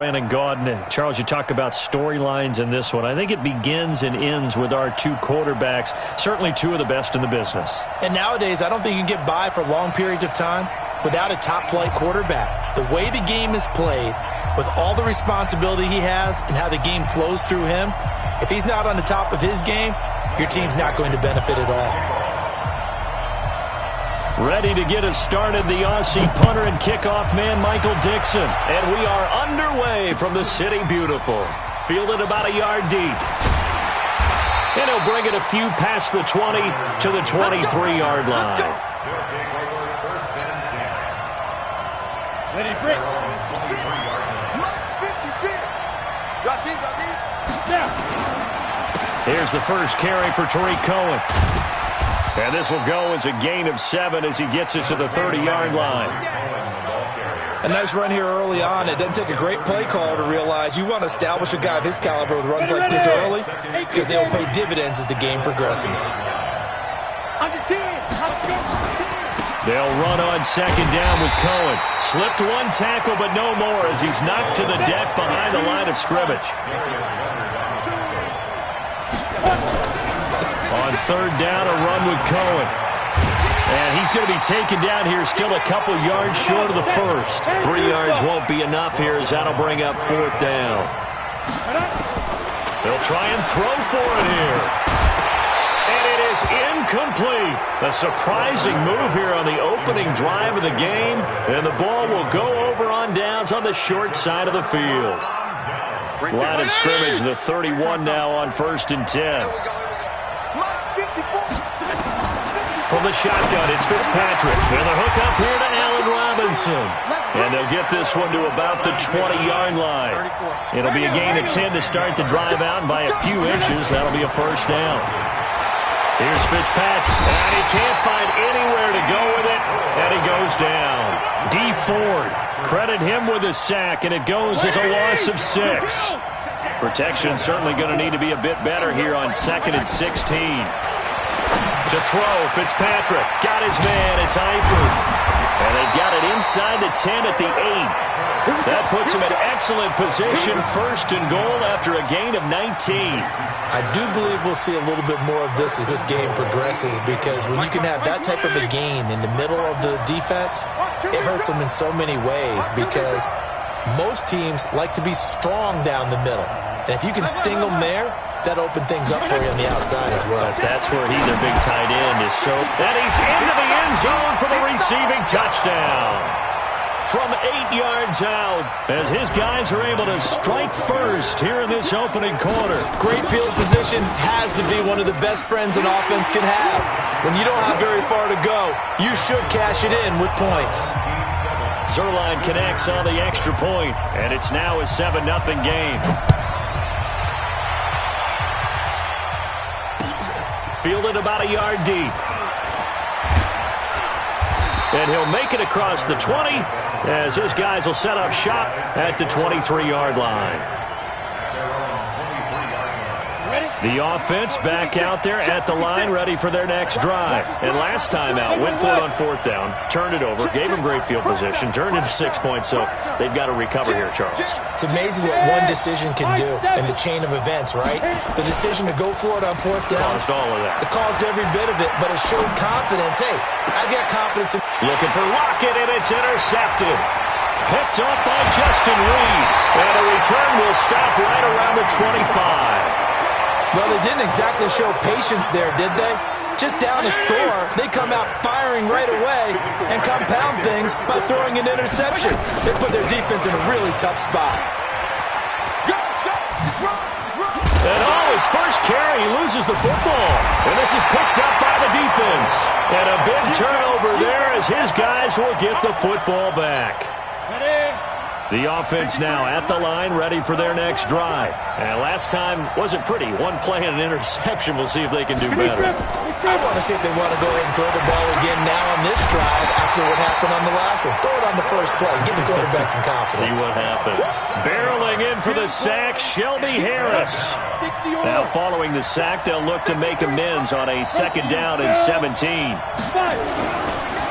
And Gordon. Charles, you talk about storylines in this one. I think it begins and ends with our two quarterbacks, certainly two of the best in the business. And nowadays, I don't think you can get by for long periods of time without a top-flight quarterback. The way the game is played, with all the responsibility he has and how the game flows through him, if he's not on the top of his game, your team's not going to benefit at all. Ready to get us started, the Aussie punter and kickoff man, Michael Dixon. And we are underway from the City Beautiful. Fielded about a yard deep. And he'll bring it a few past the 20 to the 23-yard line. Ready, break. Here's the first carry for Tariq Cohen. And this will go as a gain of 7 as he gets it to the 30-yard line. A nice run here early on. It doesn't take a great play caller to realize you want to establish a guy of his caliber with runs like this early because they will pay dividends as the game progresses. They'll run on second down with Cohen. Slipped one tackle, but no more as he's knocked to the deck behind the line of scrimmage. On third down, a run with Cohen. And he's going to be taken down here, still a couple yards short of the first. 3 yards won't be enough here as that'll bring up fourth down. They'll try and throw for it here. And it is incomplete. A surprising move here on the opening drive of the game. And the ball will go over on downs on the short side of the field. Line of scrimmage, the 31 now on 1st and 10. From the shotgun, it's Fitzpatrick. And the hook up here to Allen Robinson. And they'll get this one to about the 20-yard line. It'll be a gain of 10 to start the drive out, and by a few inches, that'll be a first down. Here's Fitzpatrick, and he can't find anywhere to go with it, and he goes down. D. Ford, credit him with a sack, and it goes as a loss of 6. Protection certainly going to need to be a bit better here on 2nd and 16. To throw, Fitzpatrick got his man. It's Eifert. And they've got it inside the 10 at the 8. That puts him in excellent position, 1st and goal after a gain of 19. I do believe we'll see a little bit more of this as this game progresses, because when you can have that type of a gain in the middle of the defense, it hurts them in so many ways, because most teams like to be strong down the middle. And if you can sting them there, that open things up for you on the outside as well. That's where he, their big tight end, is so. And he's into the end zone for the receiving touchdown. From 8 yards out, as his guys are able to strike first here in this opening quarter. Great field position has to be one of the best friends an offense can have. When you don't have very far to go, you should cash it in with points. Zerline connects on the extra point, and it's now a 7-0 game. Fielded about a yard deep. And he'll make it across the 20 as his guys will set up shop at the 23-yard line. The offense back out there at the line, ready for their next drive. And last time out, went for it on 4th down, turned it over, gave them great field position, turned into 6 points, so they've got to recover here, Charles. It's amazing what one decision can do in the chain of events, right? The decision to go for it on 4th down. Caused all of that. It caused every bit of it, but it showed confidence. Hey, I've got confidence in... Looking for Lockett, and it's intercepted. Picked off by Justin Reed. And a return will stop right around the 25. Well, they didn't exactly show patience there, did they? Just down a score, they come out firing right away and compound things by throwing an interception. They put their defense in a really tough spot. And his first carry, he loses the football. And this is picked up by the defense. And a big turnover there as his guys will get the football back. The offense now at the line, ready for their next drive. And last time wasn't pretty. One play and an interception. We'll see if they can do better. I want to see if they want to go ahead and throw the ball again now on this drive after what happened on the last one. Throw it on the first play. Give the quarterback some confidence. See what happens. Barreling in for the sack, Shelby Harris. Now following the sack, they'll look to make amends on a 2nd down and 17.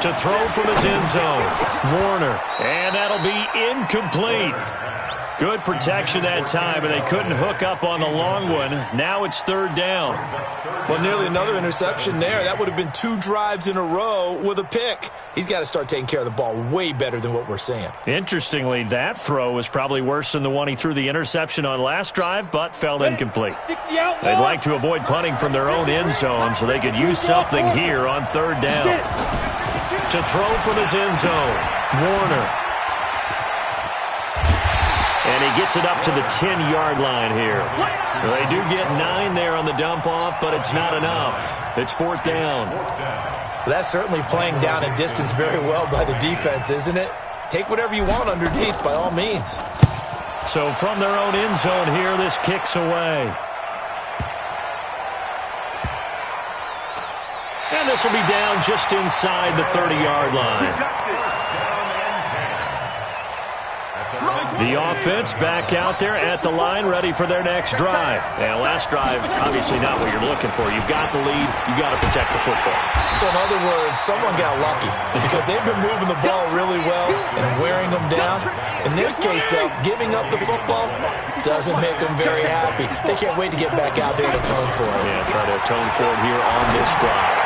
To throw from his end zone. Warner. And that'll be incomplete. Good protection that time, and they couldn't hook up on the long one. Now it's third down. Well, nearly another interception there. That would have been 2 drives in a row with a pick. He's got to start taking care of the ball way better than what we're seeing. Interestingly, that throw was probably worse than the one he threw the interception on last drive, but fell incomplete. They'd like to avoid punting from their own end zone, so they could use something here on third down. To throw from his end zone, Warner. And he gets it up to the 10-yard line here. They do get 9 there on the dump-off, but it's not enough. It's fourth down. That's certainly playing down and distance very well by the defense, isn't it? Take whatever you want underneath, by all means. So from their own end zone here, this kicks away. And this will be down just inside the 30-yard line. The offense back out there at the line, ready for their next drive. And last drive, obviously not what you're looking for. You've got the lead. You've got to protect the football. So in other words, someone got lucky because they've been moving the ball really well and wearing them down. In this case, though, giving up the football doesn't make them very happy. They can't wait to get back out there and atone for it. Yeah, try to atone for it here on this drive.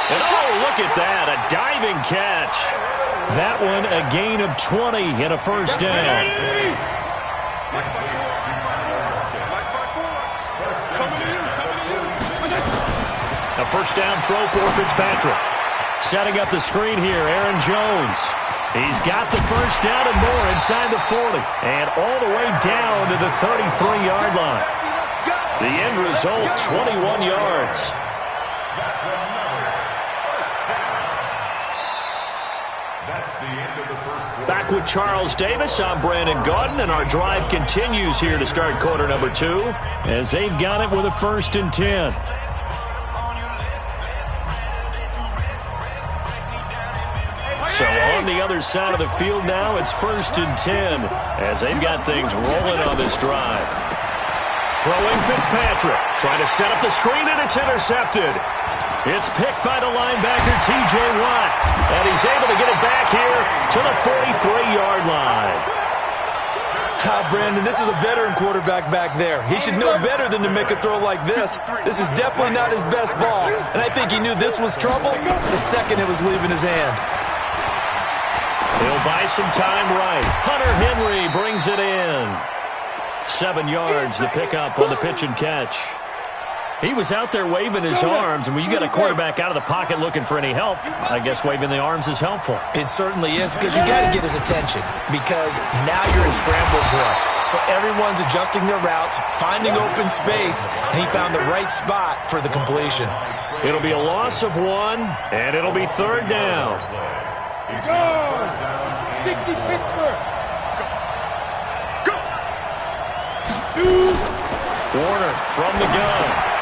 And oh, look at that, a diving catch. That one, a gain of 20 and a first down. A first down throw for Fitzpatrick. Setting up the screen here, Aaron Jones. He's got the first down and more inside the 40. And all the way down to the 33-yard line. The end result, 21 yards. Back with Charles Davis, I'm Brandon Gaudin, and our drive continues here to start quarter number 2 as they've got it with a 1st and 10. So on the other side of the field now, it's 1st and 10 as they've got things rolling on this drive. Throwing Fitzpatrick, trying to set up the screen, and it's intercepted. It's picked by the linebacker, T.J. Watt, and he's able to get it back here to the 43-yard line. Brandon, this is a veteran quarterback back there. He should know better than to make a throw like this. This is definitely not his best ball, and I think he knew this was trouble the second it was leaving his hand. He'll buy some time right. Hunter Henry brings it in. 7 yards, the pickup on the pitch and catch. He was out there waving his arms, and when you got a quarterback out of the pocket looking for any help, I guess waving the arms is helpful. It certainly is, because you got to get his attention, because now you're in scramble drill. So everyone's adjusting their routes, finding open space, and he found the right spot for the completion. It'll be a loss of 1, and it'll be third down. Go! 60 Pittsburgh! Go! Shoot! Warner from the gun.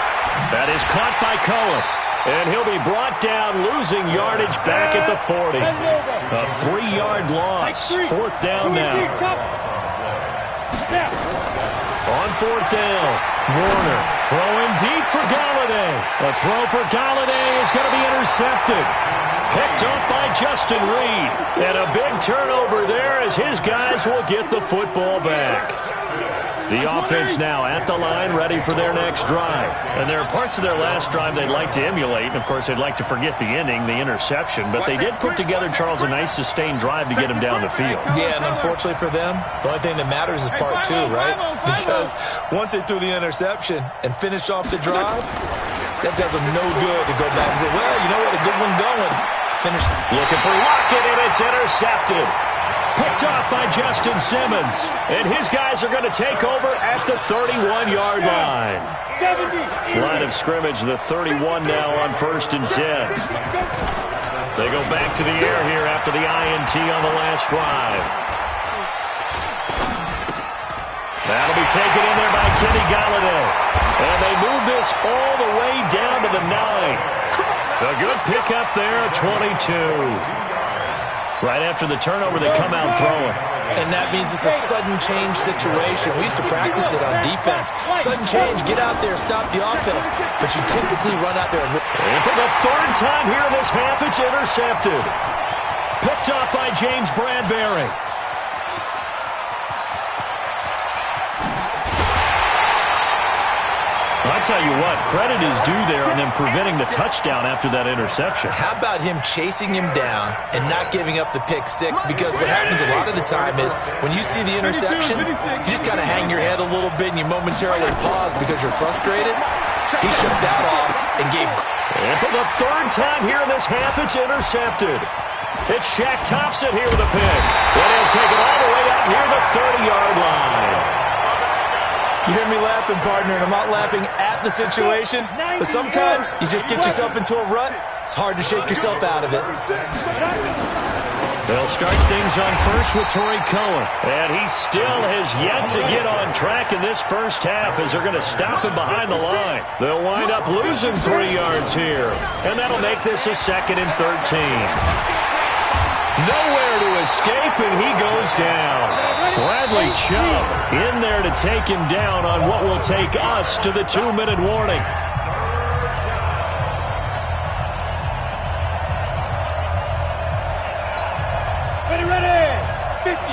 That is caught by Cullen. And he'll be brought down, losing yardage back at the 40. A 3-yard loss. Fourth down now. On fourth down, Warner throwing deep for Galladay. A throw for Galladay is going to be intercepted. Picked up by Justin Reed. And a big turnover there as his guys will get the football back. The offense now at the line, ready for their next drive. And there are parts of their last drive they'd like to emulate. And, of course, they'd like to forget the ending, the interception. But they did put together, Charles, a nice sustained drive to get him down the field. Yeah, and unfortunately for them, the only thing that matters is part 2, right? Because once they threw the interception and finished off the drive, that does them no good to go back and say, well, you know what, a good one going. Finished. Looking for Lockett, and it's intercepted. Picked off by Justin Simmons. And his guys are going to take over at the 31-yard line. Line of scrimmage, the 31 now on 1st and 10. They go back to the air here after the INT on the last drive. That'll be taken in there by Kenny Galladay. And they move this all the way down to the 9. A good pickup there at 22. Right after the turnover, they come out throwing. And that means it's a sudden change situation. We used to practice it on defense. Sudden change, get out there, stop the offense. But you typically run out there. And for the 3rd time here in this half, it's intercepted. Picked up by James Bradbury. I tell you what, credit is due there on them preventing the touchdown after that interception. How about him chasing him down and not giving up the pick six? Because what happens a lot of the time is when you see the interception, you just kind of hang your head a little bit and you momentarily pause because you're frustrated. He shut that off and gave... And for the third time here in this half, it's intercepted. It's Shaq Thompson here with a pick. And he'll take it all the way out near the 30-yard line. You hear me laughing, partner, and I'm not laughing at the situation, but sometimes you just get yourself into a rut. It's hard to shake yourself out of it. They'll start things on first with Torrey Cohen. And he still has yet to get on track in this first half as they're going to stop him behind the line. They'll wind up losing 3 yards here. And that'll make this a 2nd and 13. Nowhere to escape, and he goes down. Bradley Chubb in there to take him down on what will take us to the 2-minute warning.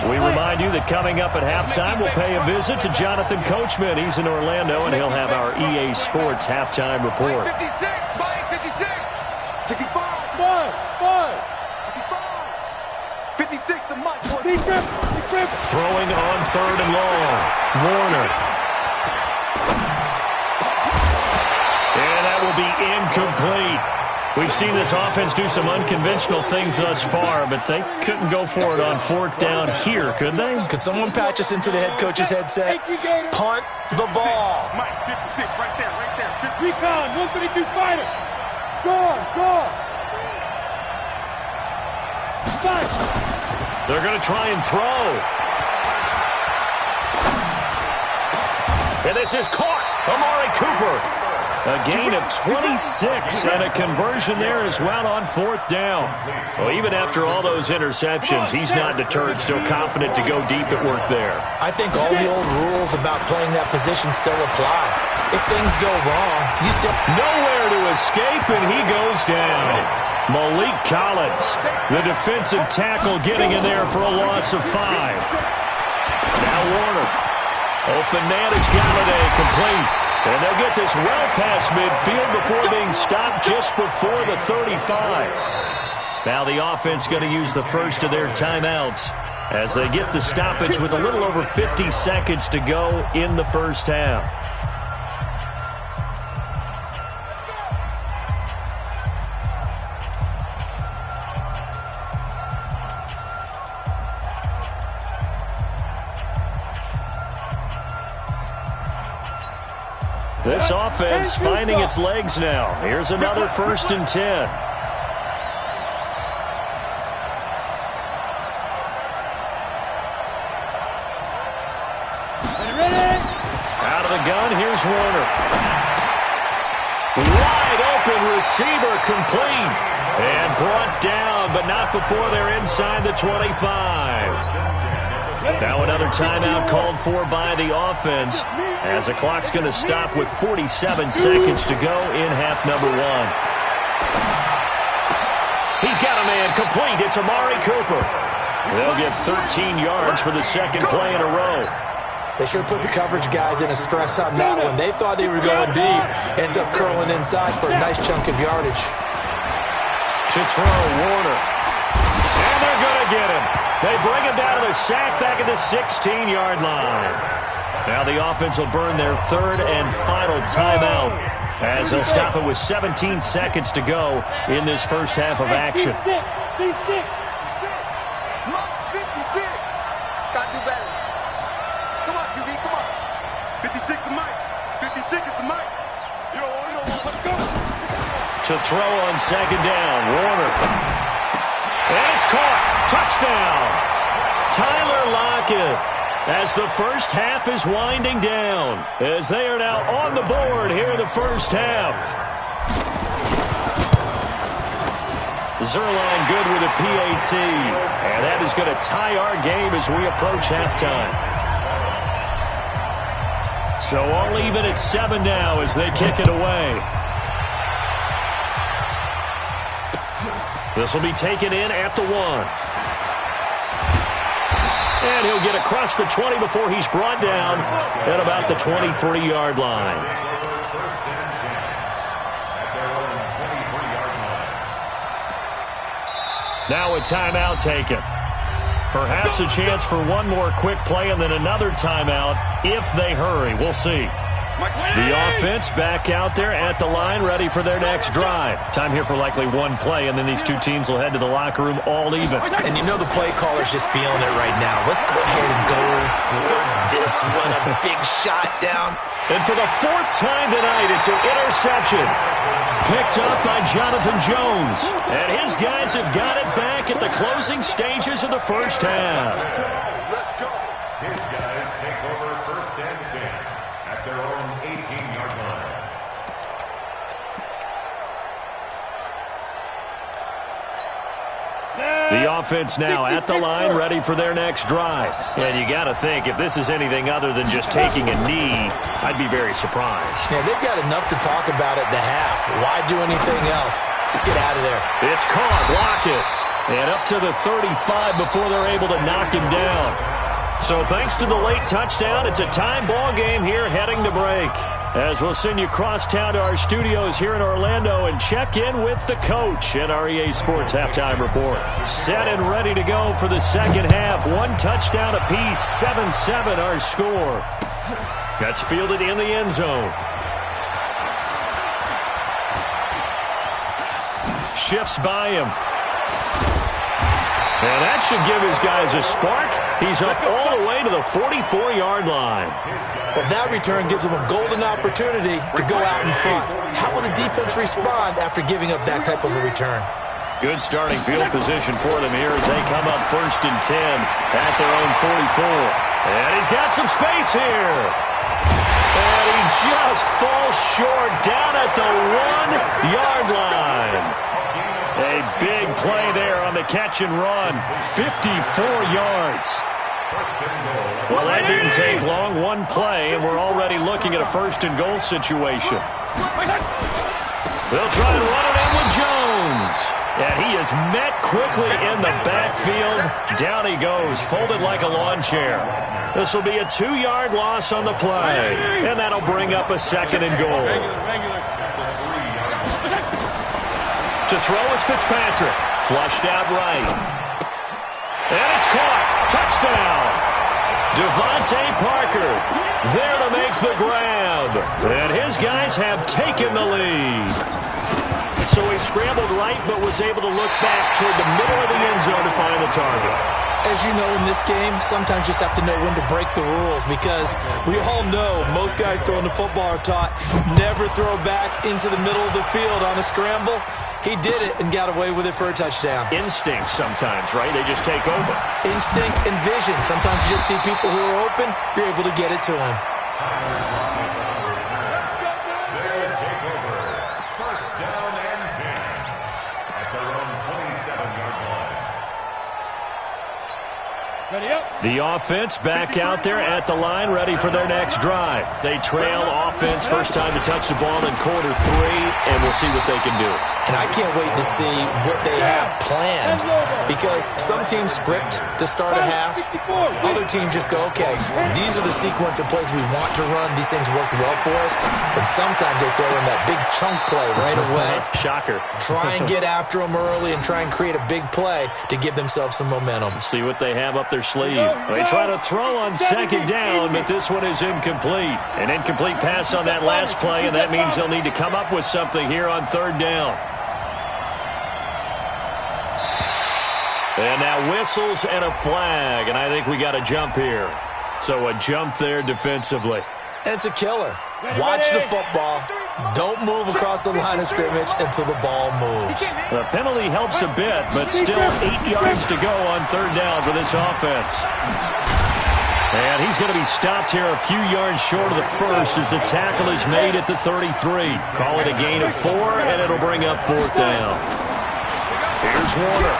We remind you that coming up at halftime, we'll pay a visit to Jonathan Coachman. He's in Orlando, and he'll have our EA Sports halftime report. 56, Mike, 56. 65. 56 to Mike. Throwing on 3rd and long. Warner. And that will be incomplete. We've seen this offense do some unconventional things thus far, but they couldn't go for it on 4th down here, could they? Could someone patch us into the head coach's headset? Punt the ball. Mike, 56, right there. Recon, 132 fighter. Gone. They're going to try and throw. And this is caught. Amari Cooper. A gain of 26 and a conversion there as well on 4th down. Well, even after all those interceptions, he's not deterred, still confident to go deep at work there. I think all the old rules about playing that position still apply. If things go wrong, you still... Nowhere to escape, and he goes down. Malik Collins, the defensive tackle, getting in there for a loss of 5. Now Warner. Open man is Galladay, complete. And they'll get this well past midfield before being stopped just before the 35. Now the offense going to use the first of their timeouts as they get the stoppage with a little over 50 seconds to go in the first half. This offense finding its legs now. Here's another 1st and 10. Out of the gun, here's Warner. Wide open receiver, complete. And brought down, but not before they're inside the 25. Now another timeout called for by the offense as the clock's going to stop with 47 seconds to go in half number 1. He's got a man complete. It's Amari Cooper. They'll get 13 yards for the 2nd play in a row. They sure put the coverage guys in a stress on that one. They thought they were going deep. Ends up curling inside for a nice chunk of yardage. To throw, Warner. And they're going to get him. They bring him down to the sack back at the 16-yard line. Now the offense will burn their 3rd and final timeout as they'll stop it with 17 seconds to go in this first half of action. 56. 56. Got to do better. Come on, QB, come on. 56 to Mike. 56 is the Mike. You don't want to let go. To throw on 2nd down, Warner. And it's caught. Touchdown. Tyler Lockett as the first half is winding down as they are now on the board here in the first half. Zerline good with a PAT. And that is going to tie our game as we approach halftime. So all even at 7 now as they kick it away. This will be taken in at the 1. And he'll get across the 20 before he's brought down at about the 23-yard line. Now a timeout taken. Perhaps a chance for one more quick play and then another timeout if they hurry. We'll see. The offense back out there at the line, ready for their next drive. Time here for likely one play, and then these two teams will head to the locker room all even. And you know the play caller's just feeling it right now. Let's go ahead and go for this one. A big shot down. And for the fourth time tonight, it's an interception. Picked up by Jonathan Jones. And his guys have got it back at the closing stages of the first half. Let's go. His guys take over first and 10 at their own 18-yard line. The offense now at the line, ready for their next drive. And you got to think, if this is anything other than just taking a knee, I'd be very surprised. Yeah, they've got enough to talk about at the half. Why do anything else? Just get out of there. It's caught, block it. And up to the 35 before they're able to knock him down. So thanks to the late touchdown, it's a time ball game here heading to break. As we'll send you cross town to our studios here in Orlando and check in with the coach at our EA Sports Halftime Report. Set and ready to go for the second half. One touchdown apiece, 7-7 our score. That's fielded in the end zone. Shifts by him. And that should give his guys a spark. He's up all the way to the 44-yard line. Well, that return gives them a golden opportunity to go out in front. How will the defense respond after giving up that type of a return? Good starting field position for them here as they come up first and 10 at their own 44. And he's got some space here. And he just falls short down at the 1-yard line. A big play there on the catch and run. 54 yards. Well, that didn't take long. One play, and we're already looking at a first and goal situation. They'll try to run it in with Jones. And he is met quickly in the backfield. Down he goes, folded like a lawn chair. This will be a 2-yard loss on the play. And that'll bring up a second and goal. To throw is Fitzpatrick. Flushed out right. And it's caught. Touchdown. Devontae Parker there to make the grab. And his guys have taken the lead. So he scrambled right but was able to look back toward the middle of the end zone to find the target. As you know, in this game, sometimes you just have to know when to break the rules because we all know most guys throwing the football are taught never throw back into the middle of the field on a scramble. He did it and got away with it for a touchdown. Instinct sometimes, right? They just take over. Instinct and vision. Sometimes you just see people who are open, you're able to get it to them. They take over first down and 10 at their own 27-yard line. The offense back out there at the line, ready for their next drive. They trail offense, first time to touch the ball in quarter 3, and we'll see what they can do. And I can't wait to see what they have planned because some teams script to start a half. Other teams just go, okay, these are the sequence of plays we want to run. These things worked well for us. And sometimes they throw in that big chunk play right away. Shocker. Try and get after them early and try and create a big play to give themselves some momentum. See what they have up their sleeve. They try to throw on second down, but this one is incomplete. An incomplete pass on that last play, and that means they'll need to come up with something here on third down. And now whistles and a flag, and I think we got a jump here. So a jump there defensively. And it's a killer. Watch the football. Don't move across the line of scrimmage until the ball moves. The penalty helps a bit, but still 8 yards to go on third down for this offense. And he's going to be stopped here a few yards short of the first as the tackle is made at the 33. Call it a gain of 4, and it'll bring up fourth down. Here's Warner.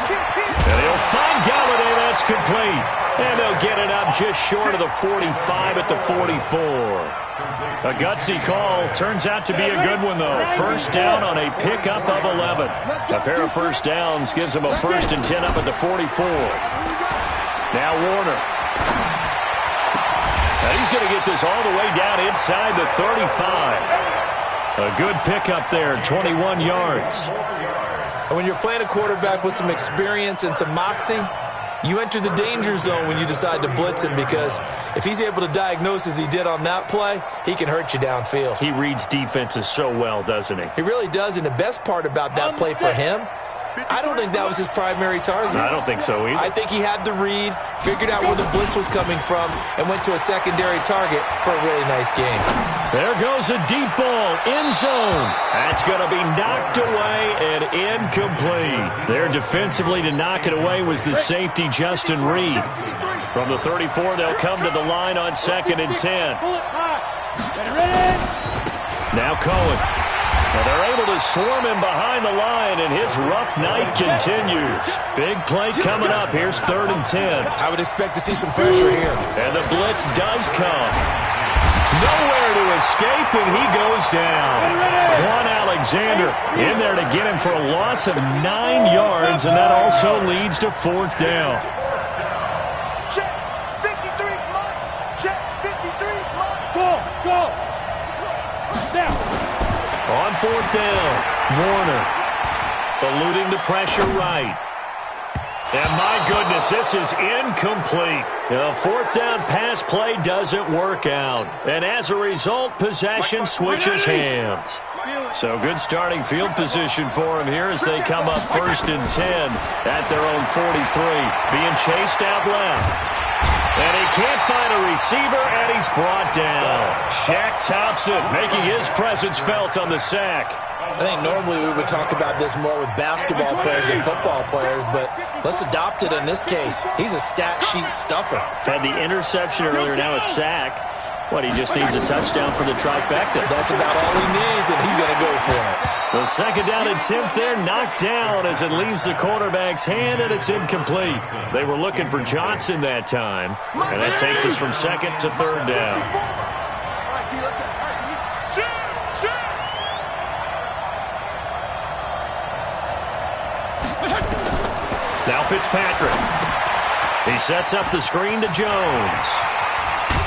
And he'll find Galladay. That's complete. And they'll get it up just short of the 45 at the 44. A gutsy call. Turns out to be a good one, though. First down on a pickup of 11. A pair of first downs gives them a first and 10 up at the 44. Now Warner. And he's going to get this all the way down inside the 35. A good pickup there, 21 yards. And when you're playing a quarterback with some experience and some moxie, you enter the danger zone when you decide to blitz him, because if he's able to diagnose as he did on that play, he can hurt you downfield. He reads defenses so well, doesn't he? He really does, and the best part about that play for him, I don't think that was his primary target. I don't think so either. I think he had the read, figured out where the blitz was coming from, and went to a secondary target for a really nice game. There goes a deep ball, end zone. That's going to be knocked away and incomplete. There defensively to knock it away was the safety, Justin Reed. From the 34, they'll come to the line on 2nd and 10. Now Cohen. And they're able to swarm him behind the line, and his rough night continues. Big play coming up. Here's 3rd and 10. I would expect to see some pressure here. And the blitz does come. Nowhere to escape, and he goes down. Quan Alexander in there to get him for a loss of 9 yards, and that also leads to 4th down. Check. 53's mine. Check. 53's mine. Go. Down. On 4th down, Warner eluding the pressure right. And my goodness, this is incomplete. The 4th down pass play doesn't work out. And as a result, possession switches hands. So good starting field position for him here as they come up 1st and 10 at their own 43. Being chased out left. And he can't find a receiver, and he's brought down. Shaq Thompson making his presence felt on the sack. I think normally we would talk about this more with basketball players than football players, but let's adopt it in this case. He's a stat sheet stuffer. Had the interception earlier, now a sack. What, he just needs a touchdown for the trifecta. That's about all he needs, and he's going to go for it. The 2nd down attempt there knocked down as it leaves the quarterback's hand, and it's incomplete. They were looking for Johnson that time, and that takes us from 2nd to 3rd down. Now Fitzpatrick. He sets up the screen to Jones.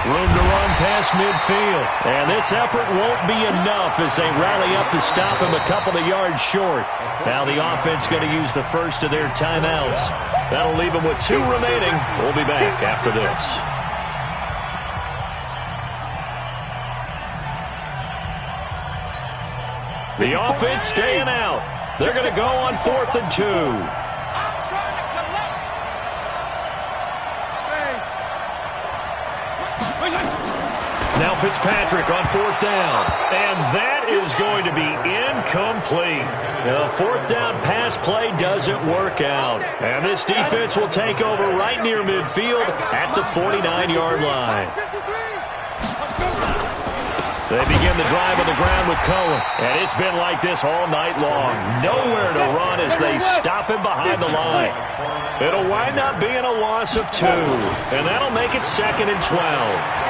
Room to run past midfield. And this effort won't be enough as they rally up to stop him a couple of yards short. Now the offense going to use the first of their timeouts. That'll leave them with 2 remaining. We'll be back after this. The offense staying out. They're going to go on 4th and 2. Now Fitzpatrick on 4th down. And that is going to be incomplete. The 4th down pass play doesn't work out. And this defense will take over right near midfield at the 49-yard line. They begin the drive on the ground with Cohen. And it's been like this all night long. Nowhere to run as they stop him behind the line. It'll wind up being a loss of 2. And that'll make it 2nd and 12.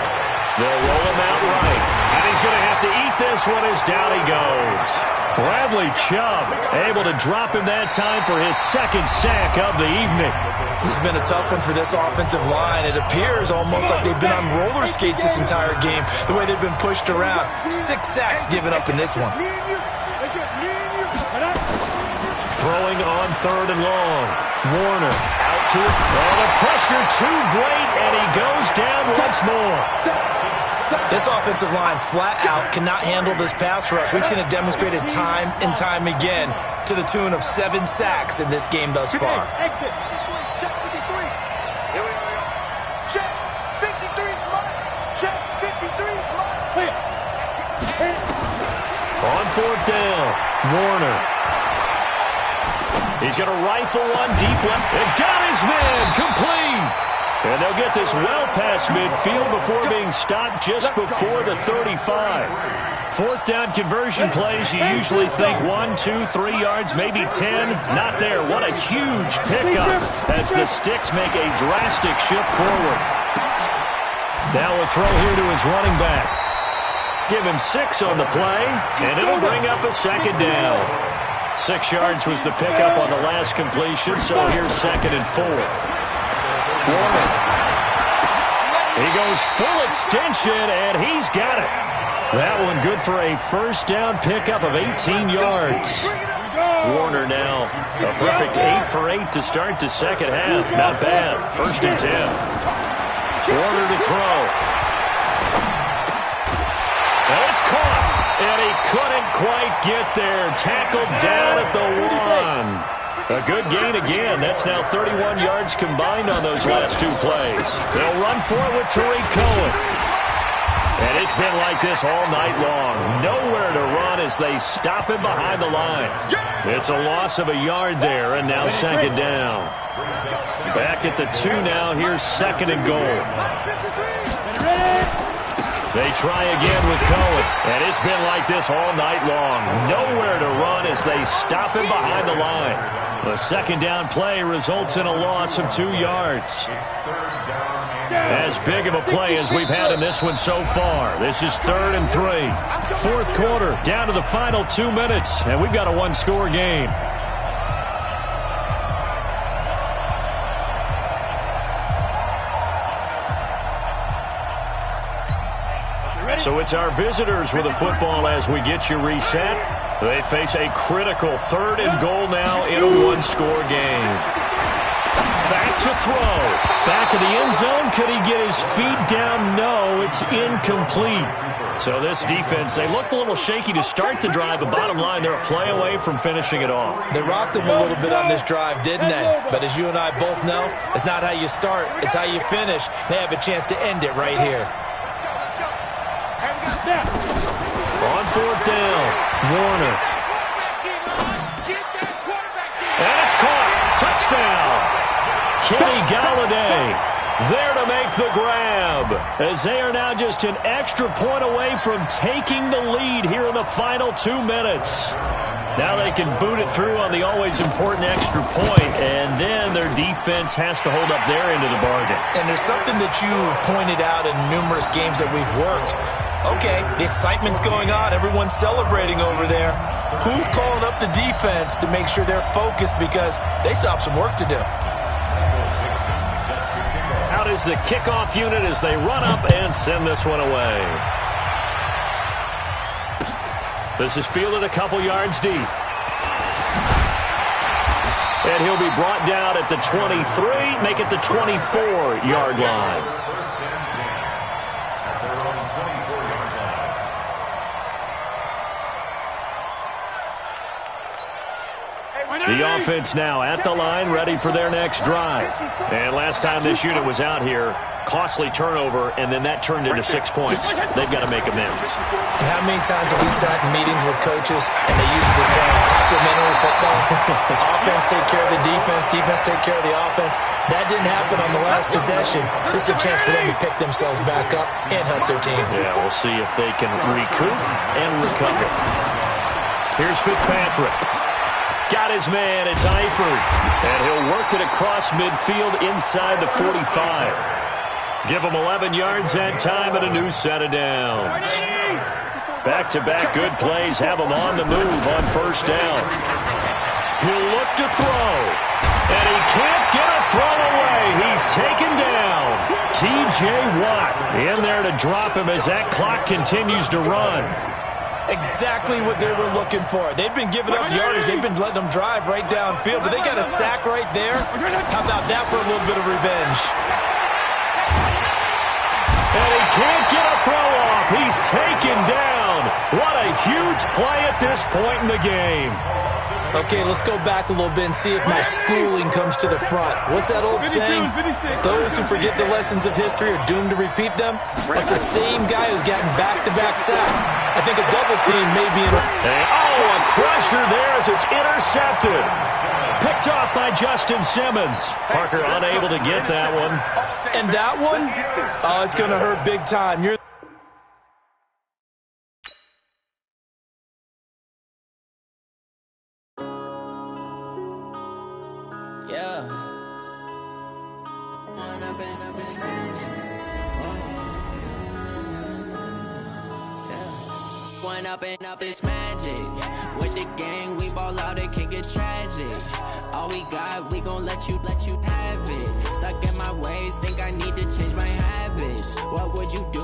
They'll roll him out right. And he's going to have to eat this one as down he goes. Bradley Chubb able to drop him that time for his 2nd sack of the evening. This has been a tough one for this offensive line. It appears almost like they've been on roller skates this entire game, the way they've been pushed around. 6 sacks given up in this one. Throwing on 3rd and long. Warner out to it. Oh, the pressure too great, and he goes down once more. This offensive line flat out cannot handle this pass rush. We've seen it demonstrated time and time again to the tune of 7 sacks in this game thus far. Exit. Check 53. Here we are. Check 53's mine. Check 53's mine. On 4th down, Warner. He's going to rifle one deep left. And got his man complete. And they'll get this well past midfield before being stopped just before the 35. 4th down conversion plays, you usually think 1, 2, 3 yards, maybe 10. Not there. What a huge pickup as the Sticks make a drastic shift forward. Now a throw here to his running back. Give him 6 on the play, and it'll bring up a 2nd down. 6 yards was the pickup on the last completion, so here's 2nd and 4. Warner. He goes full extension, and he's got it. That one good for a 1st down pickup of 18 yards. Warner now, a perfect 8 for 8 to start the second half. Not bad. 1st and 10. Warner to throw. And it's caught. And he couldn't quite get there. Tackled down at the 1. A good gain again. That's now 31 yards combined on those last 2 plays. They'll run for it with Tariq Cohen. And it's been like this all night long. Nowhere to run as they stop him behind the line. It's a loss of a yard there, and now 2nd down. Back at the 2 now. Here's 2nd and goal. They try again with Cohen. And it's been like this all night long. Nowhere to run as they stop him behind the line. The 2nd down play results in a loss of 2 yards. As big of a play as we've had in this one so far. This is 3rd and 3. 4th quarter, down to the final 2 minutes, and we've got a 1-score game. So it's our visitors with the football as we get you reset. They face a critical 3rd and goal now in a 1-score game. Back to throw. Back of the end zone. Could he get his feet down? No, it's incomplete. So this defense, they looked a little shaky to start the drive, but bottom line, they're a play away from finishing it off. They rocked him a little bit on this drive, didn't they? But as you and I both know, it's not how you start, it's how you finish. They have a chance to end it right here. On 4th down, Warner. And it's caught. Touchdown. Kenny Galladay there to make the grab, as they are now just an extra point away from taking the lead here in the final 2 minutes. Now they can boot it through on the always important extra point, and then their defense has to hold up their end of the bargain. And there's something that you've pointed out in numerous games that we've worked. Okay, the excitement's going on. Everyone's celebrating over there. Who's calling up the defense to make sure they're focused, because they still have some work to do? Out is the kickoff unit as they run up and send this one away. This is fielded a couple yards deep. And he'll be brought down at the 23, make it the 24-yard line. The offense now at the line, ready for their next drive. And last time this unit was out here, costly turnover, and then that turned into 6 points. They've got to make amends. And how many times have we sat in meetings with coaches and they use the term complementary football? Offense take care of the defense take care of the offense. That didn't happen on the last possession. This is a chance for them to pick themselves back up and help their team. Yeah, we'll see if they can recoup and recover. Here's Fitzpatrick. Got his man, it's Eifert. And he'll work it across midfield inside the 45. Give him 11 yards that time and a new set of downs. Back-to-back good plays have him on the move on 1st down. He'll look to throw. And he can't get a throw away. He's taken down. T.J. Watt in there to drop him as that clock continues to run. Exactly what they were looking for. They've been giving up yardage. They've been letting them drive right downfield, but they got a sack right there. How about that for a little bit of revenge? And he can't get a throw off. He's taken down. What a huge play at this point in the game. Okay, let's go back a little bit and see if my schooling comes to the front. What's that old saying? Those who forget the lessons of history are doomed to repeat them. That's the same guy who's gotten back-to-back sacks. I think a double team may be in. A crusher there as it's intercepted. Picked off by Justin Simmons. Parker unable to get that one. And that one? Oh, it's going to hurt big time. Up this magic with the gang, we ball out, it can get tragic. All we got, we gon' let you have it. Stuck in my ways, think I need to change my habits. What would you do